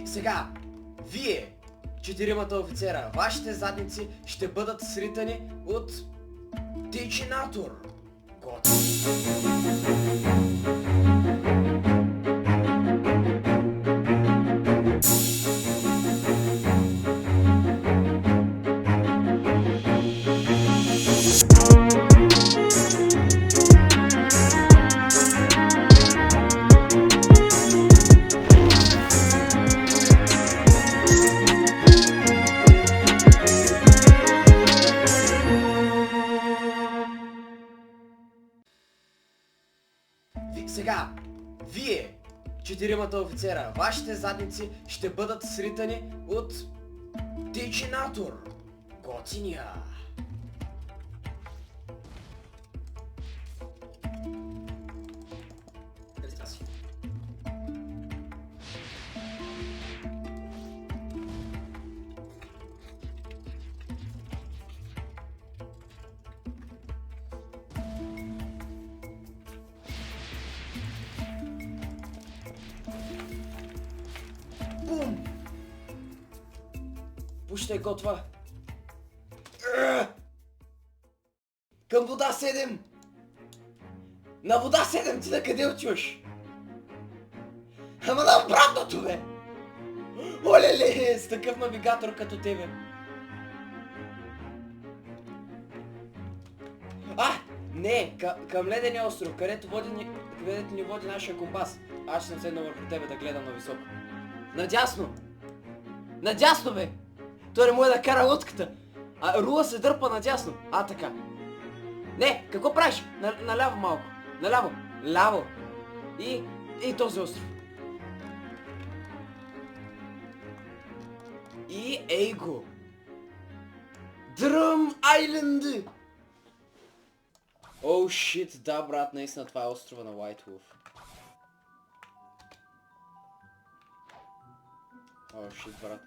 Сега, вие, четиримата офицера, вашите задници ще бъдат сритани от Дичинатор. Сега, вие, четиримата офицера, вашите задници ще бъдат сритани от Дичинатор. Готиня! Бум! Пушта е готва. Към вода 7! На вода 7 ти на къде отиваш? Ама на обратното, бе! Олеле, с такъв навигатор като тебе. Не, към Ледения остров, където ни води нашия компас. Аз ще седна върху тебе да гледам на високо. Надясно! Надясно, бе! Той не може да кара лодката. А рула се дърпа надясно. Така. Не, какво правиш? Наляво малко. Наляво. Ляво. И този остров. И ей го. Дръм Айленд! О, шит, да, брат, наистина това е острова на White Wolf. О, шит, брат.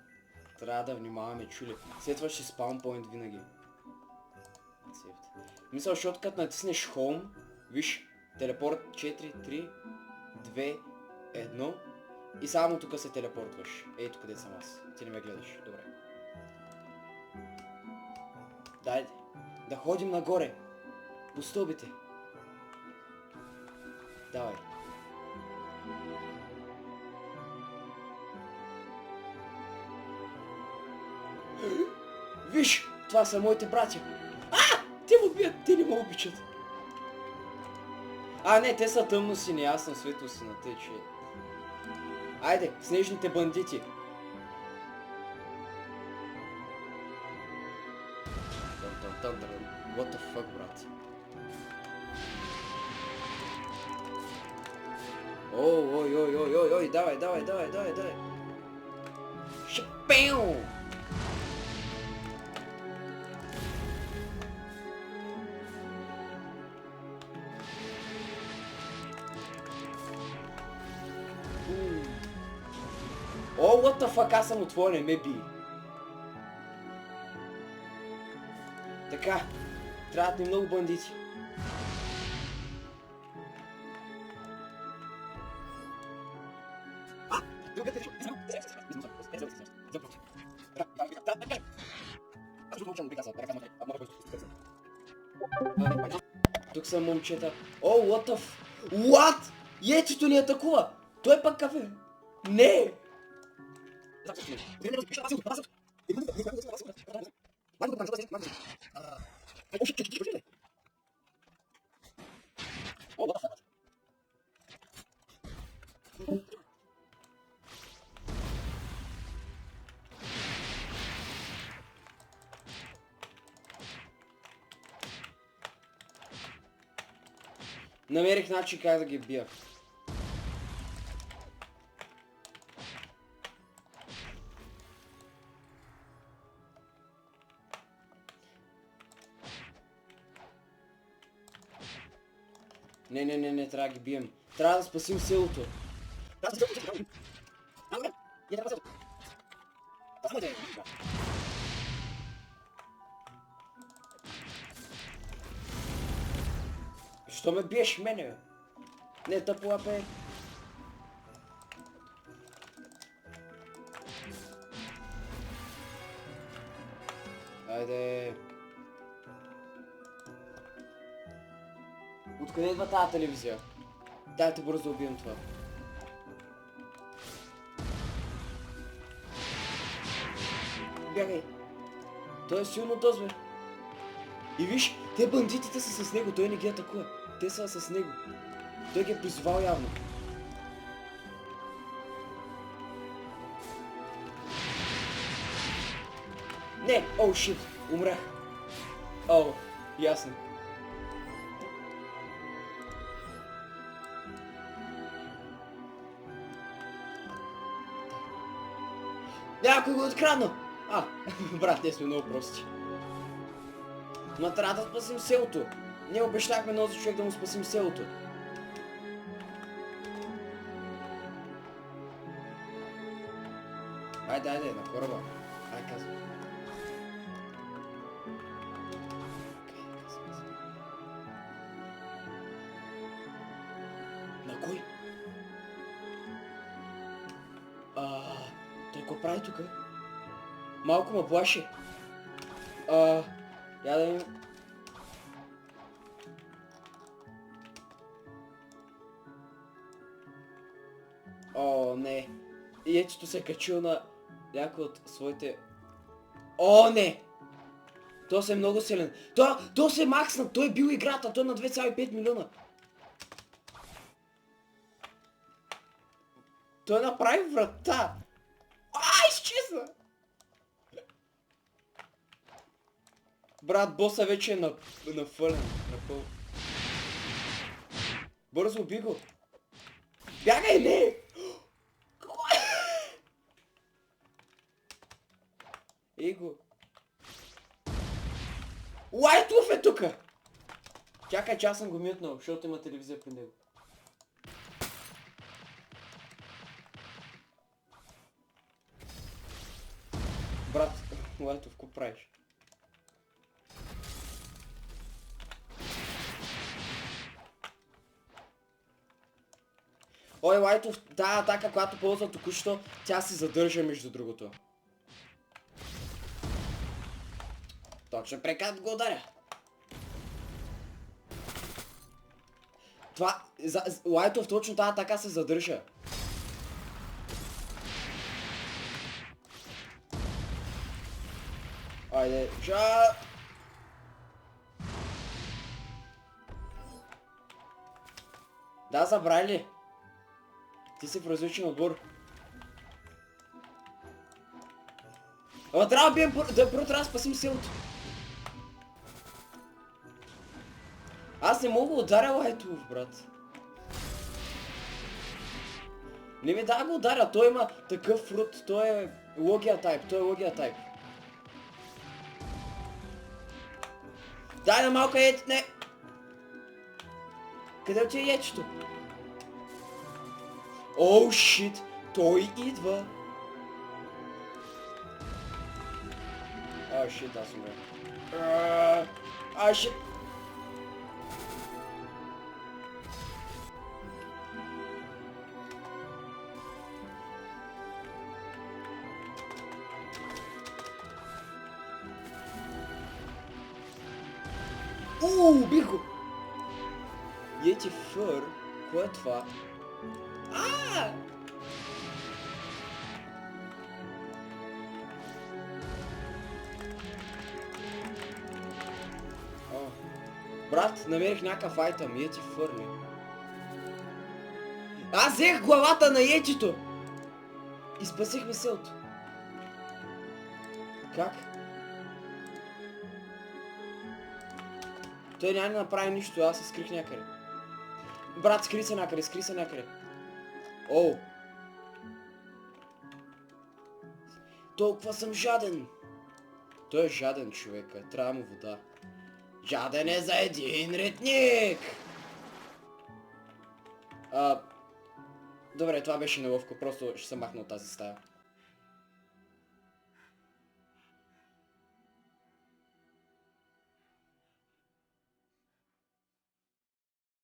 Трябва да внимаваме, чули. След това ще спаунпоинт винаги. Мисля, защото като натиснеш Home, виж, телепорт 4, 3, 2, 1 и само тук се телепортваш. Ето къде съм аз. Ти не ме гледаш. Добре. Дайде. Да ходим нагоре. По стълбите. Давай. Виж, това са моите братя. Те ме убият, те не ме обичат. Не, те са тъмно сини, аз съм светло сина, те че... Айде, снежните бандити. What the fuck, брат? Ой, давай. Шипеу! What the fuck, аз съм отворен, ме би. Така, трябват ни много бандити. Тук са момчета. What the f... What? Йетито ни атакува! Той пък кафе. Не! Намерих начин как да ги бия. Не, трябва да ги бием. Трябва да спасим селото. Що ме биеш мене, бе? Не, тъпо лапе. Айде. Откъде идва тази телевизия? Дайте бързо убием това. Бягай. Той е силно дозбе. И виж, те бандитите са с него, той не ги атакува. Те са с него. Той ги е призовал явно. Не! Оу, шит! Умрях. Оу, ясно. Някой го открадна! Брат, ние сме много прости. Ма трябва да спасим селото. Ние обещахме на този човек да му спасим селото. Айде, на кораба. Ай, казвай. На кой? Той какво прави тук? Малко ме плаши. Я да им... О, не. И ечето се е качил на някой от своите... О, не! Той се е много силен. Той се е максна, той е бил играта, той е на 2,5 милиона. Той направи врата. Изчезна! Брат, боса вече е нафълен. Напъл. Бързо уби го. Бягай, не! Какво е? Ей го. Лайтов е тука! Чакай, че аз съм го мютнал, защото има телевизия при него. Брат, Лайтов, какво правиш? Ой, Лайтов, тази атака, която ползва току-що, тя се задържа между другото. Точно прекат го ударя. Това... Лайтов, точно тази атака се задържа. Айде, Да, забрали ли? Ти си в различен отбор. Ама трябва да бием, първо трябва да спасим селото. Аз не мога да ударя Лайтов, брат. Не ми да го ударя, той има такъв фрут, той е логия тайп, Дай на малко яйце, не! Къде отиде яйчето? Оу, шит! Той идва! Шит, аз умря. Шит! Убих го! Йети фър? Кое е това? Брат, намерих някакъв айтъм, Йети фър ли? Аз взех главата на йетито! И спасихме селото. Как? Той няма да направи нищо, аз се скрих някъде. Брат, скри се някъде. Оу. Толкова съм жаден. Той е жаден, човека. Трябва му вода. Жаден е за един ретник! Добре, това беше неловко. Просто ще се махна от тази стая.